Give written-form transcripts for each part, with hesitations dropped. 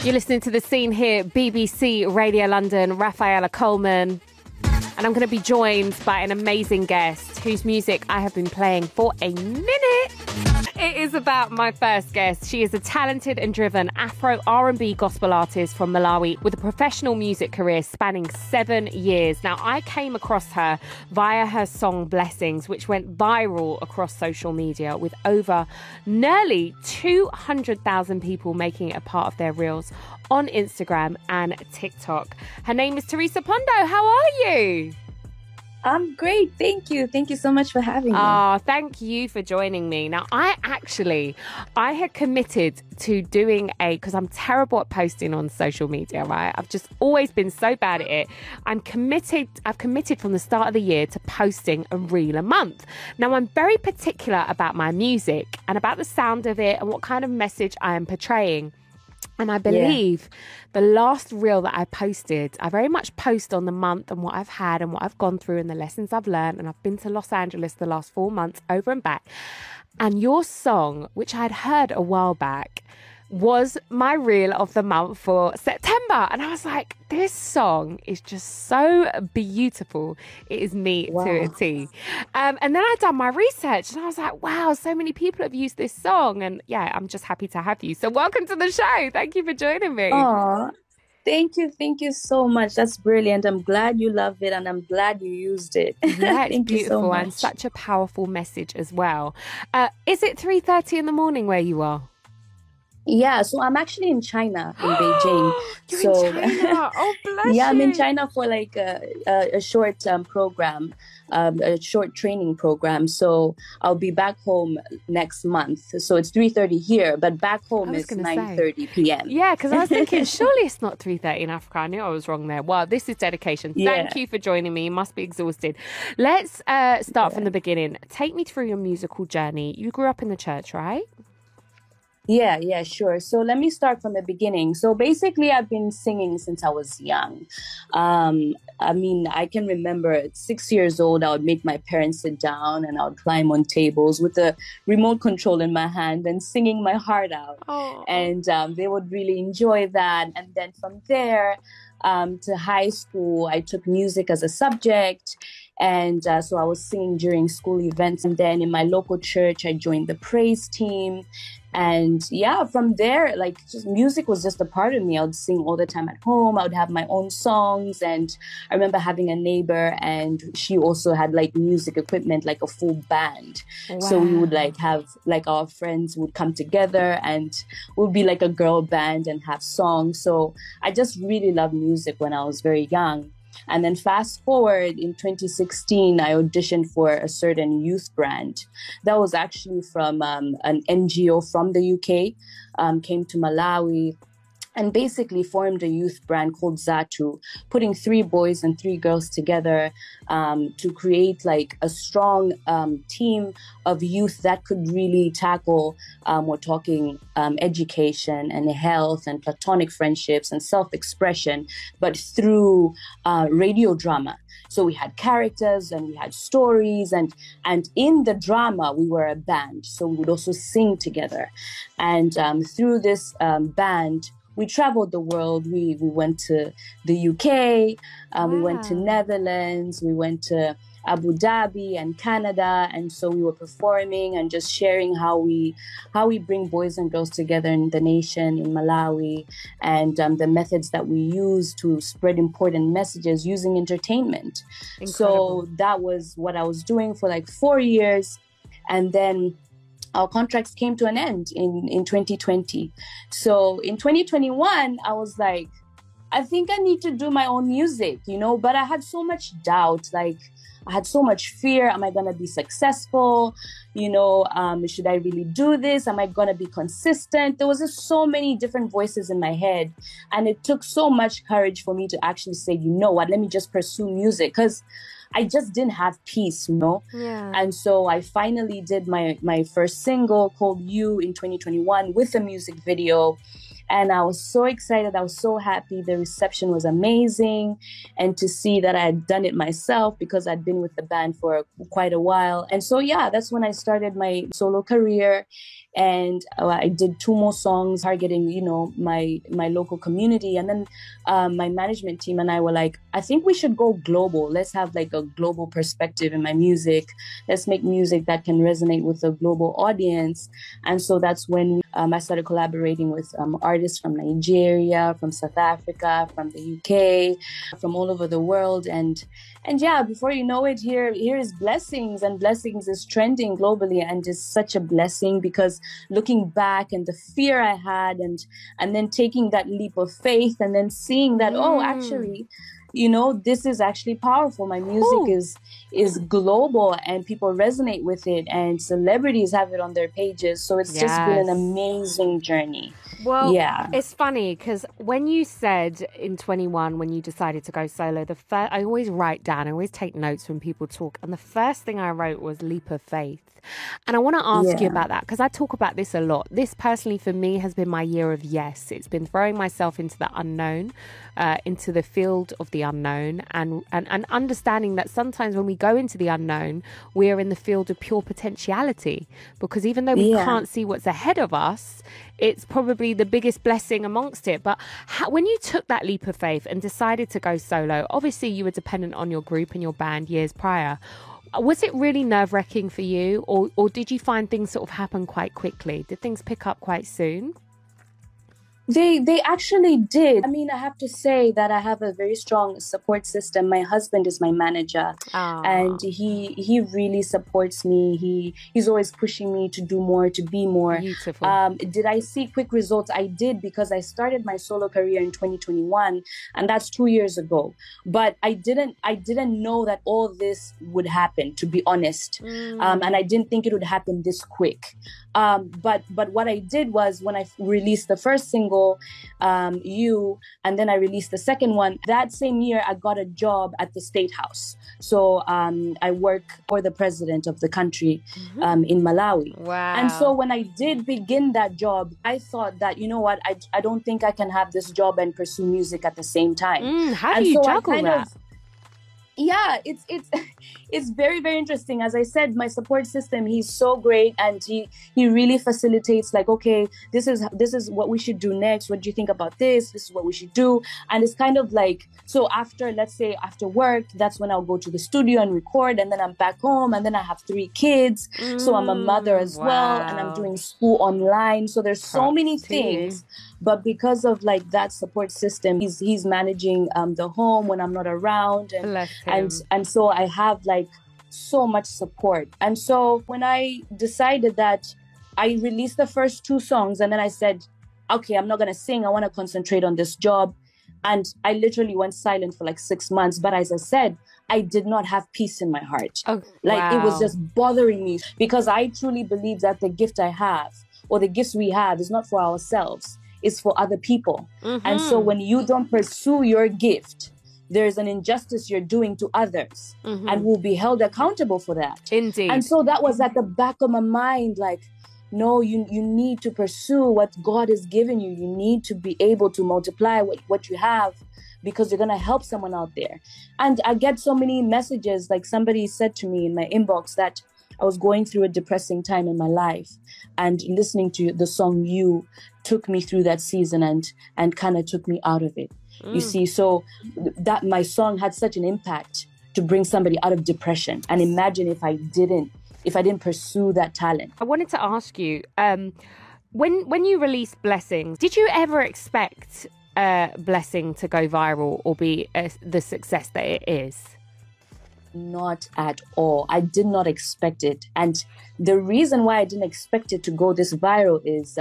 You're listening to The Scene here, BBC Radio London, Rafaela Coleman. And I'm going to be joined by an amazing guest whose music I have been playing for a minute. It is about my first guest. She is a talented and driven Afro R&B gospel artist from Malawi with a professional music career spanning 7 years. Now, I came across her via her song Blessings, which went viral across social media with over nearly 200,000 people making it a part of their reels on Instagram and TikTok. Her name is Theresa Phondo. How are you? I'm great. Thank you. Thank you so much for having me. Thank you for joining me. Now, I had committed to doing because I'm terrible at posting on social media, right? I've just always been so bad at it. I've committed from the start of the year to posting a reel a month. Now, I'm very particular about my music and about the sound of it and what kind of message I am portraying. And I believe the last reel that I posted, I very much post on the month and what I've had and what I've gone through and the lessons I've learned. And I've been to Los Angeles the last 4 months over and back. And your song, which I'd heard a while back, was my reel of the month for September. And I was like, this song is just so beautiful. It is me to a T. And then I'd done my research and I was like, wow, so many people have used this song. And yeah, I'm just happy to have you. So welcome to the show. Thank you for joining me. Aw, thank you. Thank you so much. That's brilliant. I'm glad you love it and I'm glad you used it. Yeah, it's Thank beautiful you so much. and such a powerful message as well. Is it 3:30 in the morning where you are? Yeah, so I'm actually in China, in Beijing. You're in China. Oh, bless yeah, I'm in you. China for like a short program, a short training program. So I'll be back home next month. So it's 3:30 here, but back home it's 9:30 p.m. Yeah, because I was thinking, surely it's not 3:30 in Africa. I knew I was wrong there. Wow, this is dedication. Thank you for joining me. You must be exhausted. Let's start from the beginning. Take me through your musical journey. You grew up in the church, right? Yeah, sure. So let me start from the beginning. So basically, I've been singing since I was young. I mean, I can remember at 6 years old, I would make my parents sit down and I would climb on tables with the remote control in my hand and singing my heart out. Oh. And they would really enjoy that. And then from there to high school, I took music as a subject. And so I was singing during school events. And then in my local church, I joined the praise team. And yeah, from there, like just music was just a part of me. I would sing all the time at home. I would have my own songs. And I remember having a neighbor and she also had like music equipment, like a full band. Wow. So we would like have like our friends would come together and we'd be like a girl band and have songs. So I just really loved music when I was very young. And then fast forward in 2016, I auditioned for a certain youth brand. That was actually from an NGO from the UK, came to Malawi and basically formed a youth brand called Zatu, putting 3 boys and 3 girls together to create like a strong team of youth that could really tackle, we're talking education and health and platonic friendships and self-expression, but through radio drama. So we had characters and we had stories and in the drama, we were a band. So we would also sing together. And through this band, we traveled the world. We went to the UK, we went to Netherlands, we went to Abu Dhabi and Canada. And so we were performing and just sharing how we bring boys and girls together in the nation, in Malawi, and the methods that we use to spread important messages using entertainment. Incredible. So that was what I was doing for like 4 years. And then our contracts came to an end in 2020. So in 2021, I was like, I think I need to do my own music, you know, but I had so much doubt, like I had so much fear. Am I going to be successful? You know, should I really do this? Am I going to be consistent? There was just so many different voices in my head. And it took so much courage for me to actually say, you know what, let me just pursue music, because I just didn't have peace, you know? Yeah. And so I finally did my first single called You in 2021 with a music video. And I was so excited. I was so happy. The reception was amazing. And to see that I had done it myself because I'd been with the band for quite a while. And so, yeah, that's when I started my solo career. and I did 2 more songs targeting, you know, my local community. And then my management team and I were like, I think we should go global. Let's have like a global perspective in my music. Let's make music that can resonate with a global audience. And so that's when I started collaborating with artists from Nigeria, from South Africa, from the UK, from all over the world. And yeah, before you know it, here is Blessings, and Blessings is trending globally, and just such a blessing, because looking back and the fear I had, and then taking that leap of faith, and then seeing that, oh, actually, you know, this is actually powerful. My music is global and people resonate with it, and celebrities have it on their pages. So it's just been an amazing journey. Well, yeah, it's funny because when you said in 21, when you decided to go solo, I always write down, I always take notes when people talk. And the first thing I wrote was leap of faith. And I want to ask you about that, because I talk about this a lot. This personally for me has been my year of yes. It's been throwing myself into the unknown, into the field of the unknown, and understanding that sometimes when we go into the unknown, we are in the field of pure potentiality, because even though we can't see what's ahead of us, it's probably the biggest blessing amongst it. But when you took that leap of faith and decided to go solo, obviously you were dependent on your group and your band years prior. Was it really nerve-wracking for you, or did you find things sort of happen quite quickly? Did things pick up quite soon? They actually did. I mean, I have to say that I have a very strong support system. My husband is my manager, and he really supports me. He's always pushing me to do more, to be more. Beautiful. Did I see quick results? I did, because I started my solo career in 2021, and that's 2 years ago. But I didn't know that all this would happen, to be honest. And I didn't think it would happen this quick. But what I did was, when I released the first single, You, and then I released the second one, that same year I got a job at the State House. So I work for the president of the country in Malawi. Wow. And so when I did begin that job, I thought that, you know what, I don't think I can have this job and pursue music at the same time. How do you juggle that? Yeah, it's very, very interesting. As I said, my support system, he's so great, and he really facilitates, like, okay, this is what we should do next. What do you think about this? This is what we should do. And it's kind of like, so after, let's say after work, that's when I'll go to the studio and record, and then I'm back home, and then I have 3 kids. So I'm a mother as well, and I'm doing school online. So there's so many things. But because of like that support system, he's managing the home when I'm not around, and so I have like so much support. And so when I decided that, I released the first 2 songs, and then I said, okay, I'm not gonna sing. I want to concentrate on this job. And I literally went silent for like 6 months. But as I said, I did not have peace in my heart. It was just bothering me, because I truly believe that the gift I have, or the gifts we have, is not for ourselves. Is for other people. And so when you don't pursue your gift, there's an injustice you're doing to others, and will be held accountable for that. Indeed. And so that was at the back of my mind, like, no, you need to pursue what God has given you. You need to be able to multiply what you have, because you're going to help someone out there. And I get so many messages, like somebody said to me in my inbox that I was going through a depressing time in my life, and listening to the song You took me through that season and kind of took me out of it. You see, so that my song had such an impact to bring somebody out of depression. And imagine if I didn't pursue that talent. I wanted to ask you, when you released Blessings, did you ever expect Blessing to go viral or be the success that it is? Not at all. I did not expect it. And the reason why I didn't expect it to go this viral is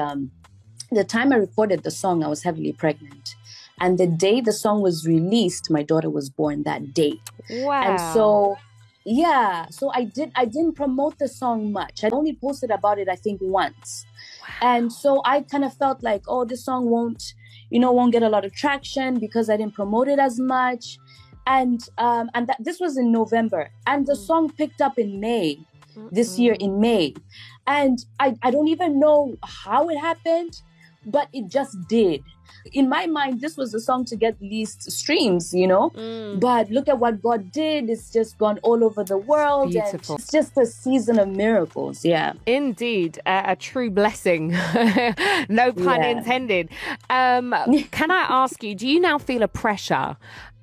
the time I recorded the song, I was heavily pregnant. And the day the song was released, my daughter was born that day. Wow. And so, yeah, so I didn't promote the song much. I only posted about it, I think, once. Wow. And so I kind of felt like, oh, this song won't get a lot of traction because I didn't promote it as much. And this was in November, and the song picked up in May, this year in May. And I don't even know how it happened, but it just did. In my mind, this was the song to get least streams, But look at what God did. It's just gone all over the world. Beautiful. And it's just a season of miracles. Yeah. Indeed. A true blessing. No pun intended. Can I ask you, do you now feel a pressure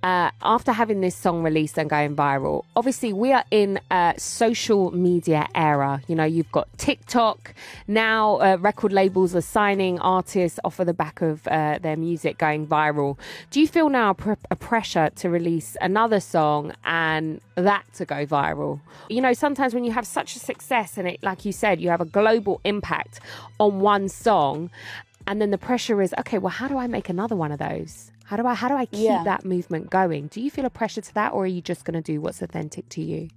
after having this song released and going viral? Obviously, we are in a social media era. You've got TikTok. Now record labels are signing artists off of the back of their music going viral. Do you feel now a pressure to release another song and that to go viral? Sometimes when you have such a success and it, like you said, you have a global impact on one song, and then the pressure is, okay, well, how do I make another one of those? How do I keep that movement going? Do you feel a pressure to that, or are you just going to do what's authentic to you?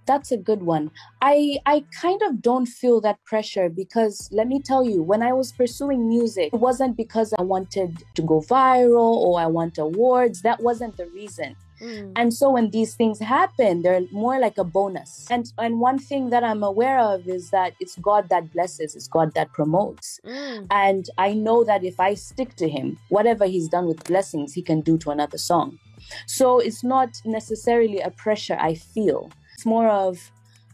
That's a good one. I kind of don't feel that pressure because let me tell you, when I was pursuing music, it wasn't because I wanted to go viral or I want awards. That wasn't the reason. And so when these things happen, they're more like a bonus. And one thing that I'm aware of is that it's God that blesses, it's God that promotes. And I know that if I stick to him, whatever he's done with blessings, he can do to another song. So it's not necessarily a pressure I feel. It's more of,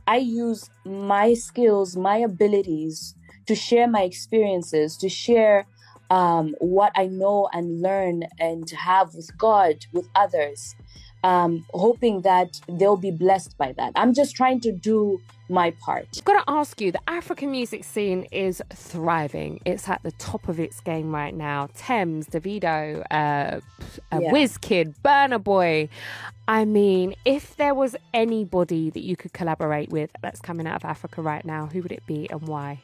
I use my skills, my abilities to share my experiences, to share what I know and learn and have with God, with others. Hoping that they'll be blessed by that. I'm just trying to do my part. I've got to ask you, the African music scene is thriving. It's at the top of its game right now. Thames, Davido, Wizkid, Burna Boy. I mean, if there was anybody that you could collaborate with that's coming out of Africa right now, who would it be and why?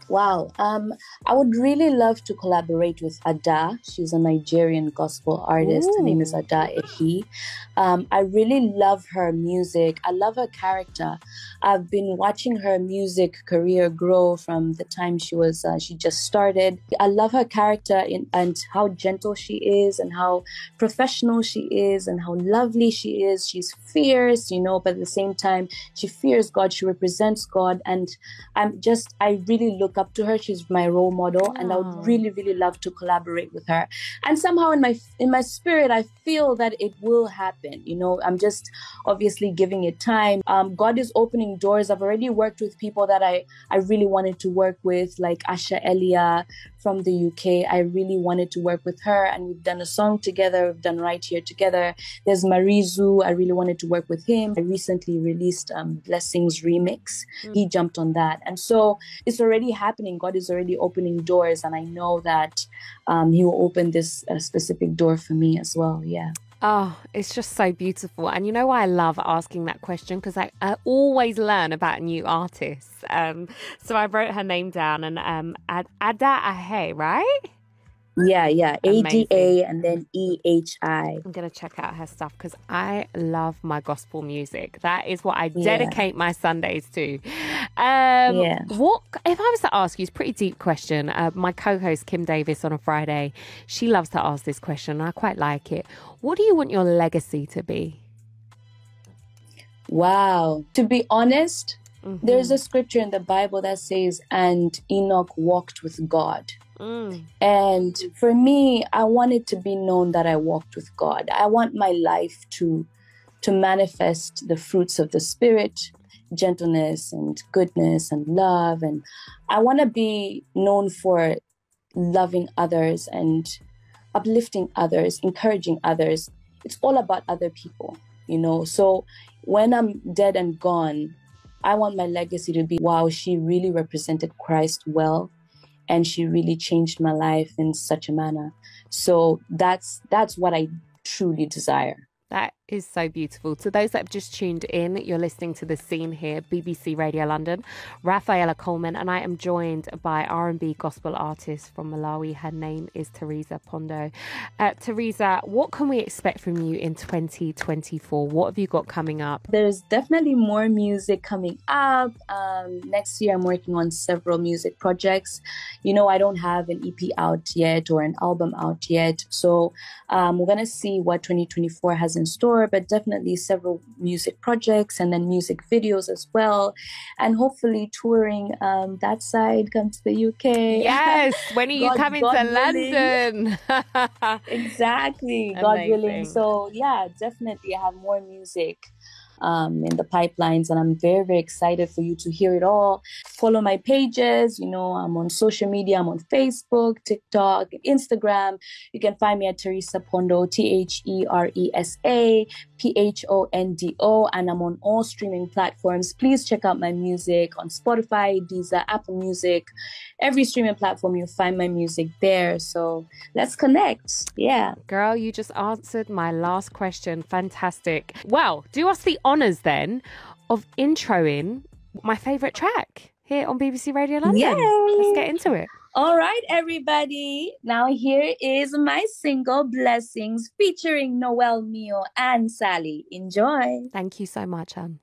Wow. I would really love to collaborate with Ada. She's a Nigerian gospel artist. Her name is Ada Ehi. I really love her music. I love her character. I've been watching her music career grow from the time she just started. I love her character and how gentle she is and how professional she is and how lovely she is. She's fierce, but at the same time, she fears God. She represents God. And I really look up to her. She's my role model, and I would really, really love to collaborate with her. And somehow in my spirit, I feel that it will happen. I'm just obviously giving it time. God is opening doors. I've already worked with people that I really wanted to work with, like Asha Elia from the UK. I really wanted to work with her, and we've done a song together. We've done Right Here together. There's Marizu. I really wanted to work with him. I recently released Blessings Remix. He jumped on that. And so it's already happening. God is already opening doors, and I know that he will open this specific door for me as well. Yeah. Oh, it's just so beautiful. And you know why I love asking that question? Because I always learn about new artists. So I wrote her name down, and Ada Ehi, right? Yeah. ADA and then EHI. I'm going to check out her stuff because I love my gospel music. That is what I dedicate my Sundays to. What if I was to ask you, it's a pretty deep question. My co-host Kim Davis on a Friday, she loves to ask this question, and I quite like it. What do you want your legacy to be? Wow. To be honest, there's a scripture in the Bible that says, and Enoch walked with God. And for me, I want it to be known that I walked with God. I want my life to manifest the fruits of the Spirit, gentleness and goodness and love. And I want to be known for loving others and uplifting others, encouraging others. It's all about other people, So when I'm dead and gone, I want my legacy to be, wow, she really represented Christ well. And she really changed my life in such a manner. So that's what I truly desire. That is so beautiful. To those that have just tuned in, you're listening to The Scene here, BBC Radio London. Rafaela Coleman, and I am joined by R&B gospel artist from Malawi. Her name is Theresa Phondo. Theresa, what can we expect from you in 2024? What have you got coming up? There's definitely more music coming up. Next year, I'm working on several music projects. I don't have an EP out yet or an album out yet. So we're going to see what 2024 has in store. tour, but definitely several music projects and then music videos as well. And hopefully touring that side, come to the UK. Yes. When are you coming to London? Exactly. God willing. So yeah, definitely I have more music in the pipelines, and I'm very, very excited for you to hear it all. Follow my pages. You know, I'm on social media. I'm on Facebook, TikTok, Instagram. You can find me at Theresa Phondo, TheresaPhondo, and I'm on all streaming platforms. Please check out my music on Spotify, Deezer, Apple Music, every streaming platform. You'll find my music there. So let's connect. Yeah. Girl, you just answered my last question. Fantastic. Well, do us the honours then of introing my favourite track here on BBC Radio London. Yay. Let's get into it. All right, everybody. Now here is my single, Blessings, featuring Noel Mio and Sally. Enjoy. Thank you so much, Anne.